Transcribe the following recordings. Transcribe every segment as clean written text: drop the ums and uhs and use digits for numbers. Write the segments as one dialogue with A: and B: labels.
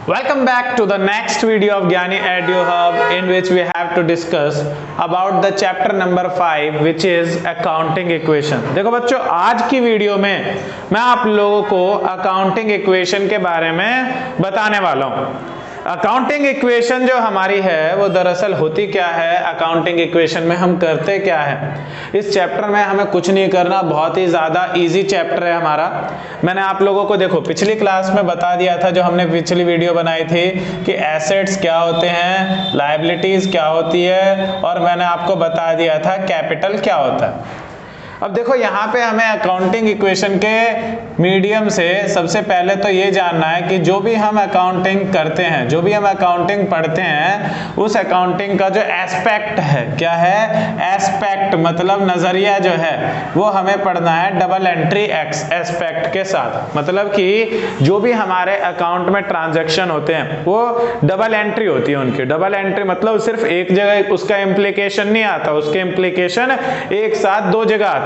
A: Welcome back to the next video of Gyani Edu Hub, in which we have to discuss about the chapter number 5 which is accounting equation। देखो बच्चों, आज की video में मैं आप लोगों को अकाउंटिंग इक्वेशन के बारे में बताने वाला हूँ। अकाउंटिंग इक्वेशन जो हमारी है वो दरअसल होती क्या है, अकाउंटिंग इक्वेशन में हम करते क्या है। इस चैप्टर में हमें कुछ नहीं करना, बहुत ही ज़्यादा इजी चैप्टर है हमारा। मैंने आप लोगों को देखो पिछली क्लास में बता दिया था, जो हमने पिछली वीडियो बनाई थी कि एसेट्स क्या होते हैं, लायबिलिटीज़ क्या होती है, और मैंने आपको बता दिया था कैपिटल क्या होता है। अब देखो यहाँ पे हमें अकाउंटिंग इक्वेशन के मीडियम से सबसे पहले तो ये जानना है कि जो भी हम अकाउंटिंग करते हैं, जो भी हम अकाउंटिंग पढ़ते हैं, उस अकाउंटिंग का जो एस्पेक्ट है, क्या है एस्पेक्ट, मतलब नजरिया जो है वो हमें पढ़ना है डबल एंट्री एस्पेक्ट के साथ। मतलब कि जो भी हमारे अकाउंट में ट्रांजैक्शन होते हैं वो डबल एंट्री होती है उनकी। डबल एंट्री मतलब सिर्फ एक जगह उसका इम्प्लीकेशन नहीं आता, उसके इम्प्लीकेशन एक साथ दो जगह आते हैं।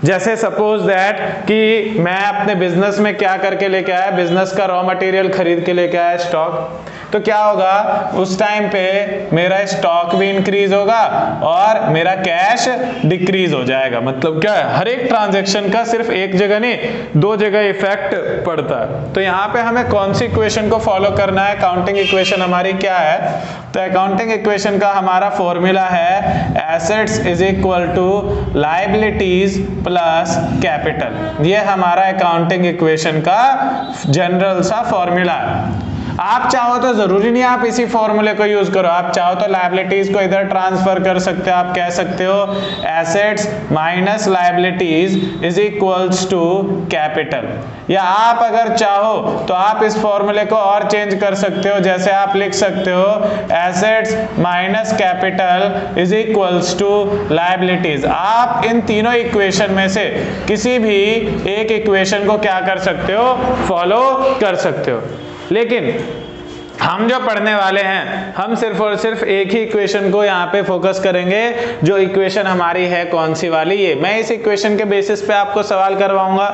A: जैसे सपोज दैट कि मैं अपने बिजनेस में क्या करके लेके आया, बिजनेस का रॉ मटेरियल खरीद के लेके आया स्टॉक, तो क्या होगा उस टाइम पे मेरा स्टॉक भी इंक्रीज होगा और मेरा कैश डिक्रीज हो जाएगा। मतलब क्या है, हर एक ट्रांजैक्शन का सिर्फ एक जगह नहीं दो जगह इफेक्ट पड़ता है। तो यहाँ पे हमें कौन सी इक्वेशन को फॉलो करना है, अकाउंटिंग इक्वेशन हमारी क्या है। तो अकाउंटिंग इक्वेशन का हमारा फॉर्मूला है assets is equal to liabilities plus capital. ये हमारा अकाउंटिंग इक्वेशन का जनरल सा फॉर्मूला है। आप चाहो तो जरूरी नहीं आप इसी फॉर्मूले को यूज करो, आप चाहो तो लायबिलिटीज को इधर ट्रांसफर कर सकते हो। आप कह सकते हो assets minus liabilities is equals to capital, या आप अगर चाहो तो आप इस फॉर्मूले को और चेंज कर सकते हो। जैसे आप लिख सकते हो assets minus capital is equals to liabilities. आप इन तीनों इक्वेशन में से किसी भी एक इक्वेशन को क्या कर सकते हो, फॉलो कर सकते हो। लेकिन हम जो पढ़ने वाले हैं, हम सिर्फ और सिर्फ एक ही इक्वेशन को यहाँ पे फोकस करेंगे। जो इक्वेशन हमारी है कौन सी वाली, ये मैं इस इक्वेशन के बेसिस पे आपको सवाल करवाऊंगा।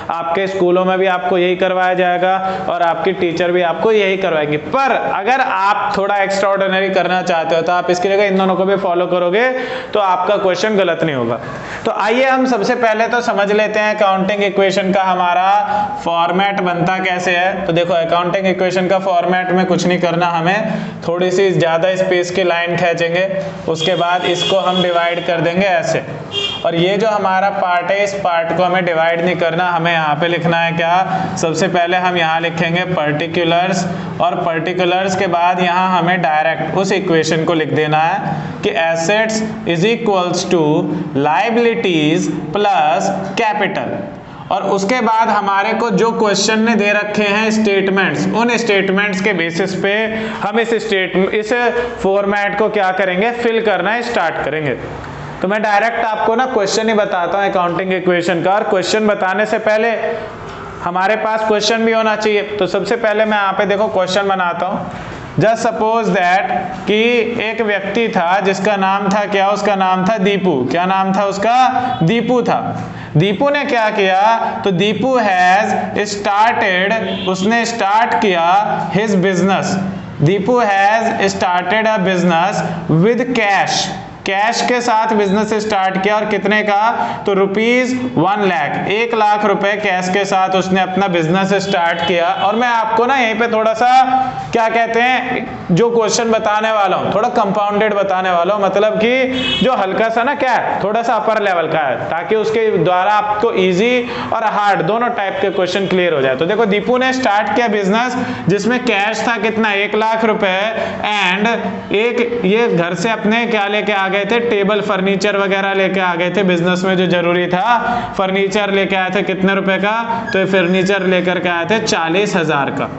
A: आपके स्कूलों में भी आपको यही करवाया जाएगा और आपकी टीचर भी आपको यही करवाएंगे। पर अगर आप थोड़ा एक्स्ट्राऑर्डिनरी करना चाहते हो तो आप इसकी जगह इन दोनों को भी फॉलो करोगे तो आपका क्वेश्चन गलत नहीं होगा। तो आइए हम सबसे पहले तो समझ लेते हैं अकाउंटिंग इक्वेशन का हमारा फॉर्मेट बनता कैसे है। तो देखो अकाउंटिंग इक्वेशन का फॉर्मेट में कुछ नहीं करना, हमें थोड़ी सी ज्यादा स्पेस की लाइन खींचेंगे, उसके बाद इसको हम डिवाइड कर देंगे ऐसे। और ये जो हमारा पार्ट है, इस पार्ट को हमें डिवाइड नहीं करना, हमें यहाँ पे लिखना है क्या, सबसे पहले हम यहाँ लिखेंगे पर्टिकुलर्स, और पर्टिकुलर्स के बाद यहाँ हमें डायरेक्ट उस इक्वेशन को लिख देना है कि assets is equals to liabilities plus capital. और उसके बाद हमारे को जो क्वेश्चन ने दे रखे हैं स्टेटमेंट्स, उन स्टेटमेंट्स के बेसिस पे हम इस फॉर्मेट को क्या करेंगे, फिल करना स्टार्ट करेंगे। तो मैं डायरेक्ट आपको ना क्वेश्चन ही बताता हूँ अकाउंटिंग इक्वेशन का, और क्वेश्चन बताने से पहले हमारे पास क्वेश्चन भी होना चाहिए। तो सबसे पहले मैं यहाँ पे देखो क्वेश्चन बनाता हूँ। जस्ट सपोज दैट कि एक व्यक्ति था जिसका नाम था क्या, उसका नाम था दीपू। क्या नाम था उसका, दीपू था। दीपू ने क्या किया, तो दीपू हैज स्टार्टेड, उसने स्टार्ट किया his business. Deepu has started a business with cash, cash के साथ बिजनेस स्टार्ट किया। और कितने का, तो रुपीज 1 लाख, 1 लाख रुपए कैश के साथ उसने अपना बिजनेस स्टार्ट किया। और मैं आपको ना यहीं पे थोड़ा सा क्या कहते हैं, जो क्वेश्चन बताने वाला हूँ थोड़ा कंपाउंडेड बताने वाला हूँ, मतलब कि जो हल्का सा ना क्या है, थोड़ा सा अपर लेवल का है, ताकि उसके द्वारा आपको इजी और हार्ड दोनों टाइप के क्वेश्चन क्लियर हो जाए। तो देखो दीपू ने स्टार्ट किया बिजनेस जिसमें कैश था कितना, 1 लाख रुपए, एंड एक ये घर से अपने क्या लेके आ गए थे, टेबल फर्नीचर वगैरह लेके आ गए थे। बिजनेस में जो जरूरी था फर्नीचर लेके आए थे, कितने रुपए का, तो ये फर्नीचर लेकर के आए थे 40,000 का।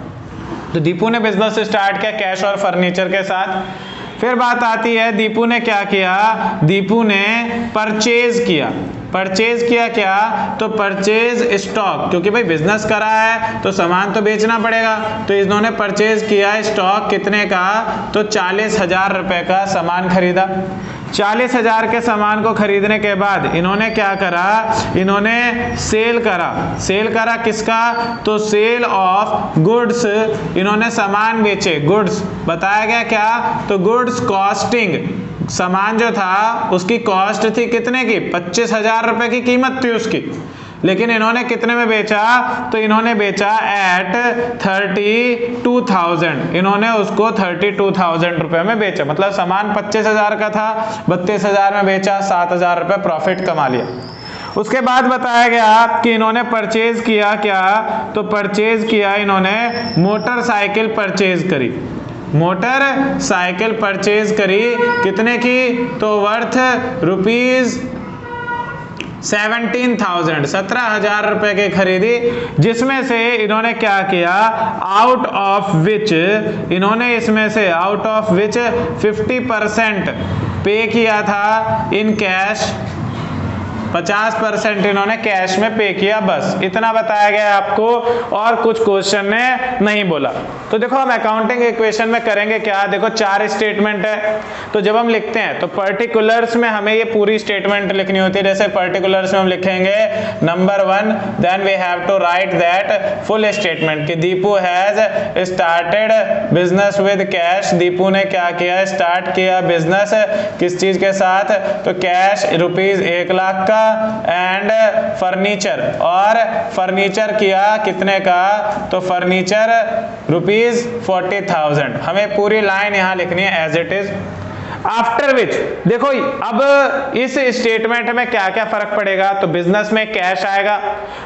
A: तो दीपू ने बिजनेस स्टार्ट किया कैश और फर्नीचर के साथ। फिर बात आती है दीपू ने क्या किया, दीपू ने परचेज किया। परचेज किया क्या, तो परचेज स्टॉक, क्योंकि भाई बिजनेस करा है तो सामान तो बेचना पड़ेगा, तो इन्होंने परचेज किया स्टॉक कितने का, तो 40,000 रुपए का सामान खरीदा। 40,000 के सामान को खरीदने के बाद इन्होंने क्या करा, इन्होंने सेल करा। सेल करा किसका, तो सेल ऑफ गुड्स, इन्होंने सामान बेचे, गुड्स बताया गया क्या, तो गुड्स कॉस्टिंग, सामान जो था उसकी कॉस्ट थी कितने की, 25,000 रुपए की कीमत थी उसकी, लेकिन इन्होंने कितने में बेचा, तो इन्होंने बेचा एट 32,000, इन्होंने उसको 32,000 रुपए में बेचा, मतलब सामान 25,000 का था, 32,000 में बेचा, 7,000 रुपए प्रॉफिट कमा लिया। उसके बाद बताया गया कि इन्होंने परचेज किया क्या, तो परचेज किया इन्होंने मोटरसाइकिल परचेज करी, मोटर साइकिल परचेज करी कितने की, तो वर्थ रुपीज 17,000, 17,000 रुपए की खरीदी, जिसमें से इन्होंने क्या किया, आउट ऑफ विच, इन्होंने इसमें से आउट ऑफ विच 50% पे किया था इन कैश, 50% इन्होंने कैश में पे किया, बस इतना बताया गया आपको, और कुछ क्वेश्चन ने नहीं बोला। तो देखो हम अकाउंटिंग इक्वेशन में करेंगे क्या, देखो 4 स्टेटमेंट है, तो जब हम लिखते हैं तो पर्टिकुलर्स में हमें ये पूरी स्टेटमेंट लिखनी होती है। जैसे पर्टिकुलर्स में हम लिखेंगे number 1, then we have to write that full statement कि Deepu has started business with cash, Deepu ने क्या किया, स्टार्ट किया बिजनेस किस चीज के साथ, तो कैश रुपीज 1 लाख का, एंड फर्नीचर, और फर्नीचर किया कितने का, तो फर्नीचर रुपीज 40,000। हमें पूरी लाइन यहां लिखनी है as it is. After which, देखो अब इस स्टेटमेंट में क्या क्या फर्क पड़ेगा, तो बिजनेस में कैश आएगा,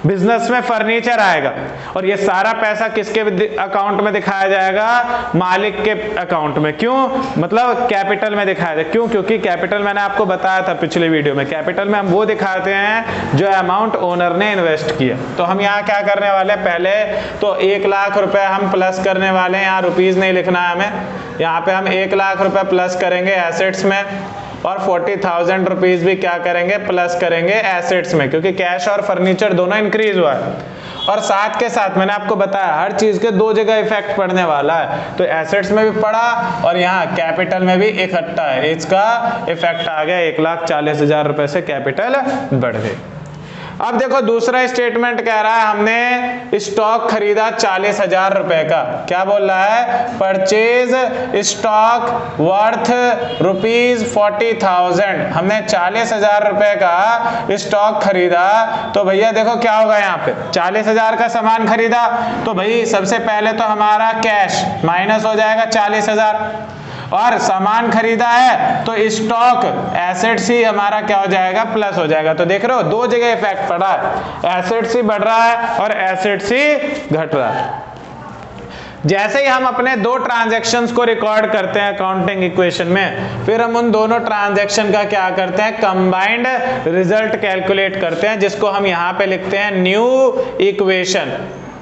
A: बिजनेस में फर्नीचर आएगा, और ये सारा पैसा किसके अकाउंट में दिखाया जाएगा, मालिक के अकाउंट में। क्यों, मतलब कैपिटल में दिखाया जाए, क्यों, क्योंकि कैपिटल मैंने आपको बताया था पिछले वीडियो में, कैपिटल में हम वो दिखाते हैं जो अमाउंट ओनर ने इन्वेस्ट किया। तो हम यहाँ क्या करने वाले हैं, पहले तो 1 लाख रुपए हम प्लस करने वाले हैं, यहाँ रुपीज नहीं लिखना है हमें, यहाँ पे हम 1 लाख रुपए प्लस करेंगे एसेट्स में, और 40,000 रुपीज भी क्या करेंगे, प्लस करेंगे एसेट्स में, क्योंकि कैश और फर्नीचर दोनों इंक्रीज हुआ है। और साथ के साथ मैंने आपको बताया हर चीज के 2 जगह इफेक्ट पड़ने वाला है, तो एसेट्स में भी पड़ा और यहाँ कैपिटल में भी इकट्ठा है, इसका इफेक्ट आ गया, 1,40,000 रुपए से कैपिटल बढ़ गई। अब देखो दूसरा स्टेटमेंट कह रहा है हमने स्टॉक खरीदा 40,000 रुपए का, क्या बोल रहा है, परचेज स्टॉक वर्थ रुपीज 40,000, हमने 40,000 रुपए का स्टॉक खरीदा। तो भैया देखो क्या होगा, यहाँ पे 40,000 का सामान खरीदा, तो भाई सबसे पहले तो हमारा कैश माइनस हो जाएगा 40,000, और सामान खरीदा है तो स्टॉक एसेट्स ही हमारा क्या हो जाएगा, प्लस हो जाएगा। तो देख रहे हो 2 जगह इफेक्ट पड़ा है, एसेट्स ही बढ़ रहा है और एसेट्स ही घट रहा है। जैसे ही हम अपने 2 ट्रांजैक्शंस को रिकॉर्ड करते हैं अकाउंटिंग इक्वेशन में, फिर हम उन दोनों ट्रांजैक्शन का क्या करते हैं, कंबाइंड रिजल्ट कैलकुलेट करते हैं, जिसको हम यहाँ पे लिखते हैं न्यू इक्वेशन,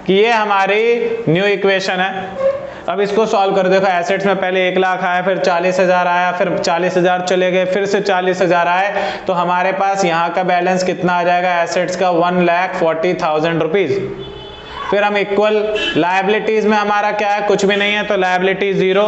A: कि ये हमारी न्यू इक्वेशन है। अब इसको सॉल्व कर देखो, एसेट्स में पहले 1 लाख आया, फिर 40,000 आया, फिर 40,000 चले गए, फिर से 40,000 आए, तो हमारे पास यहाँ का बैलेंस कितना आ जाएगा एसेट्स का, 1,40,000 रुपीज। फिर हम इक्वल लायबिलिटीज में हमारा क्या है, कुछ भी नहीं है, तो लायबिलिटी 0,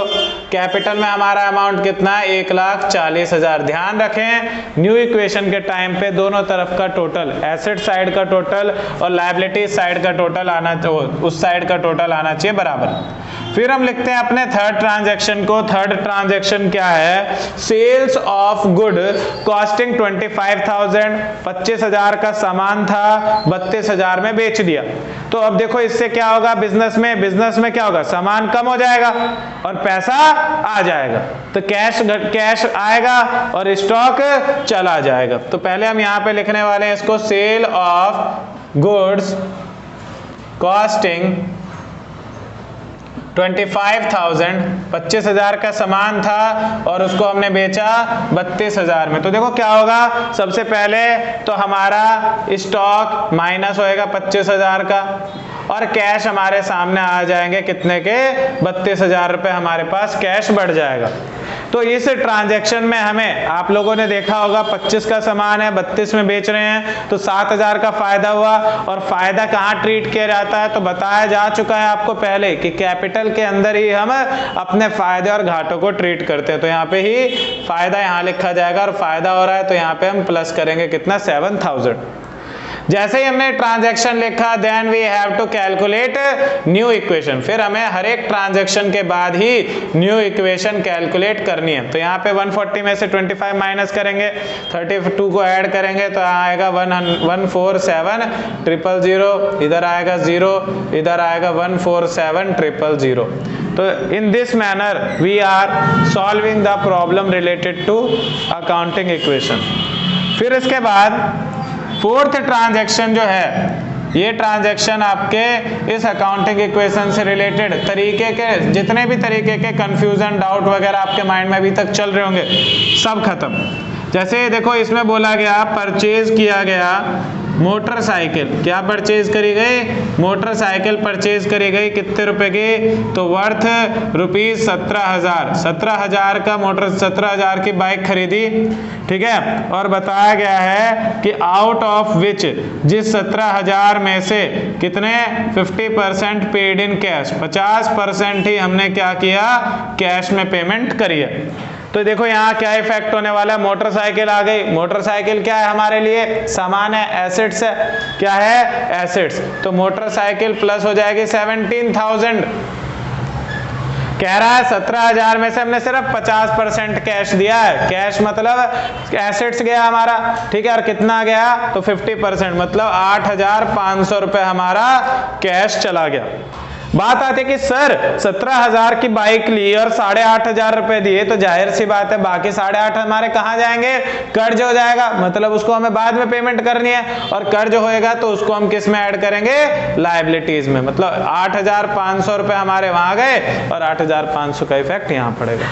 A: कैपिटल में हमारा अमाउंट कितना है, 1,40,000। ध्यान रखें न्यू इक्वेशन के टाइम पे दोनों तरफ का टोटल, एसेट साइड का टोटल और लायबिलिटी साइड का टोटल आना, उस साइड का टोटल आना चाहिए बराबर। फिर हम लिखते हैं अपने थर्ड ट्रांजैक्शन को। थर्ड ट्रांजैक्शन क्या है, सेल्स ऑफ गुड कॉस्टिंग 25,000, 25,000 का सामान था, 32,000 में बेच दिया। तो अब देखो इससे क्या होगा, बिजनेस में क्या होगा, सामान कम हो जाएगा और पैसा आ जाएगा, तो कैश आएगा और स्टॉक चला जाएगा। तो पहले हम यहां पे लिखने वाले हैं इसको, सेल ऑफ गुड्स कॉस्टिंग 25,000, 25,000 का सामान था और उसको हमने बेचा 32,000 में। तो देखो क्या होगा, सबसे पहले तो हमारा स्टॉक माइनस होएगा 25,000 का और कैश हमारे सामने आ जाएंगे कितने के, 32,000 रुपए हमारे पास कैश बढ़ जाएगा। तो इस ट्रांजैक्शन में हमें, आप लोगों ने देखा होगा 25 का सामान है, 32 में बेच रहे हैं, तो 7000 का फायदा हुआ। और फायदा कहाँ ट्रीट किया जाता है, तो बताया जा चुका है आपको पहले कि कैपिटल के अंदर ही हम अपने फायदे और घाटों को ट्रीट करते हैं। तो यहाँ पे ही फायदा यहाँ लिखा जाएगा और फायदा हो रहा है तो यहाँ पे हम प्लस करेंगे कितना, 7000। जैसे ही हमने ट्रांजैक्शन लिखा, then we have to calculate new equation. फिर हमें हर एक ट्रांजैक्शन के बाद ही न्यू इक्वेशन कैलकुलेट करनी है। तो यहाँ पे 140 में से 25 माइनस करेंगे, 32 को ऐड करेंगे तो आएगा 147,000, इधर आएगा 0, इधर आएगा 147,000। तो in this manner we are solving the problem related to accounting equation. फिर इसके बाद फोर्थ ट्रांजैक्शन जो है, ये ट्रांजैक्शन आपके इस अकाउंटिंग इक्वेशन से रिलेटेड तरीके के, जितने भी तरीके के कंफ्यूजन, डाउट वगैरह आपके माइंड में अभी तक चल रहे होंगे, सब खत्म। जैसे देखो इसमें बोला गया परचेज किया गया मोटरसाइकिल, क्या परचेज करी गई, मोटरसाइकिल परचेज करी गई, कितने रुपए की, तो वर्थ रुपीज 17,000, 17,000 का मोटर, 17,000 की बाइक खरीदी, ठीक है। और बताया गया है कि आउट ऑफ विच, जिस 17,000 में से कितने 50% पेड इन कैश, 50% ही हमने क्या किया, कैश में पेमेंट करी है। तो देखो यहाँ क्या इफेक्ट होने वाला है, मोटरसाइकिल आ गई। मोटरसाइकिल क्या है हमारे लिए, सामान है, एसेट्स है, क्या है, एसेट्स। तो मोटरसाइकिल प्लस हो जाएगी 17,000। कह रहा है 17,000 में से हमने सिर्फ 50% कैश दिया है, कैश मतलब एसेट्स गया हमारा, ठीक है। और कितना गया, तो 50%, मतलब 8,500 रुपए हमारा कैश चला गया। बात आती है कि सर 17,000 की बाइक ली और 8,500 रुपए दिए, तो जाहिर सी बात है बाकी 8,500 हमारे कहाँ जाएंगे, कर्ज हो जाएगा, मतलब उसको हमें बाद में पेमेंट करनी है। और कर्ज होएगा तो उसको हम किस में ऐड करेंगे, लायबिलिटीज में। मतलब 8,500 रुपए हमारे वहां गए और 8,500 का इफेक्ट यहाँ पड़ेगा।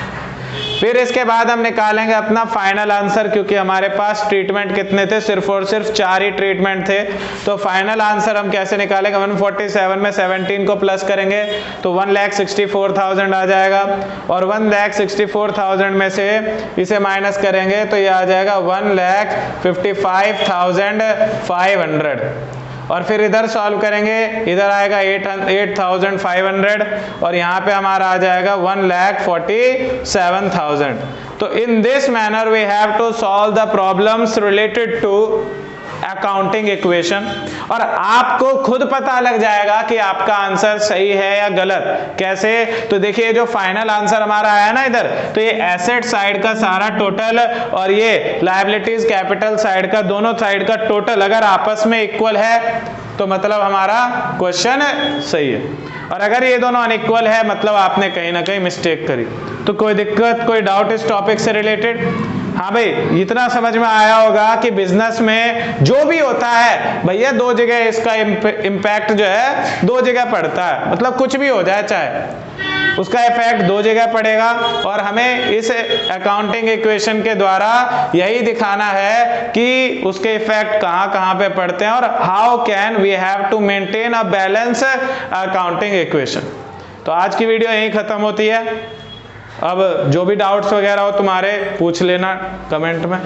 A: फिर इसके बाद हम निकालेंगे अपना फाइनल आंसर, क्योंकि हमारे पास ट्रीटमेंट कितने थे, सिर्फ और सिर्फ 4 ही ट्रीटमेंट थे। तो फाइनल आंसर हम कैसे निकालेंगे, 147 में 17 को प्लस करेंगे तो 1,64,000 आ जाएगा। और 1,64,000 में से इसे माइनस करेंगे तो ये आ जाएगा 1,55,500। और फिर इधर सॉल्व करेंगे, इधर आएगा 8,500 और यहाँ पे हमारा आ जाएगा 1,47,000। तो in this manner we have to solve the problems related to accounting equation. और आपको खुद पता लग जाएगा कि आपका आंसर सही है या गलत। कैसे, तो देखिए जो फाइनल आंसर हमारा आया ना इधर, तो ये एसेट साइड का सारा टोटल और ये लायबिलिटीज कैपिटल साइड का, दोनों साइड का टोटल अगर आपस में इक्वल है तो मतलब हमारा क्वेश्चन सही है। और अगर ये दोनों अनइक्वल है मतलब आपने कहीं ना कहीं मिस्टेक करी। तो कोई दिक्कत, कोई डाउट इस टॉपिक से रिलेटेड? हाँ भाई, इतना समझ में आया होगा कि बिजनेस में जो भी होता है भैया, 2 जगह इसका इम्पैक्ट जो है 2 जगह पड़ता है। मतलब कुछ भी हो जाए चाहे, उसका इफेक्ट 2 जगह पड़ेगा। और हमें इस अकाउंटिंग इक्वेशन के द्वारा यही दिखाना है कि उसके इफेक्ट कहाँ कहाँ पे पड़ते हैं और how can we have to maintain a balance accounting equation. तो आज की वीडियो यहीं खत्म होती है। अब जो भी डाउट्स वगैरह हो तुम्हारे पूछ लेना कमेंट में।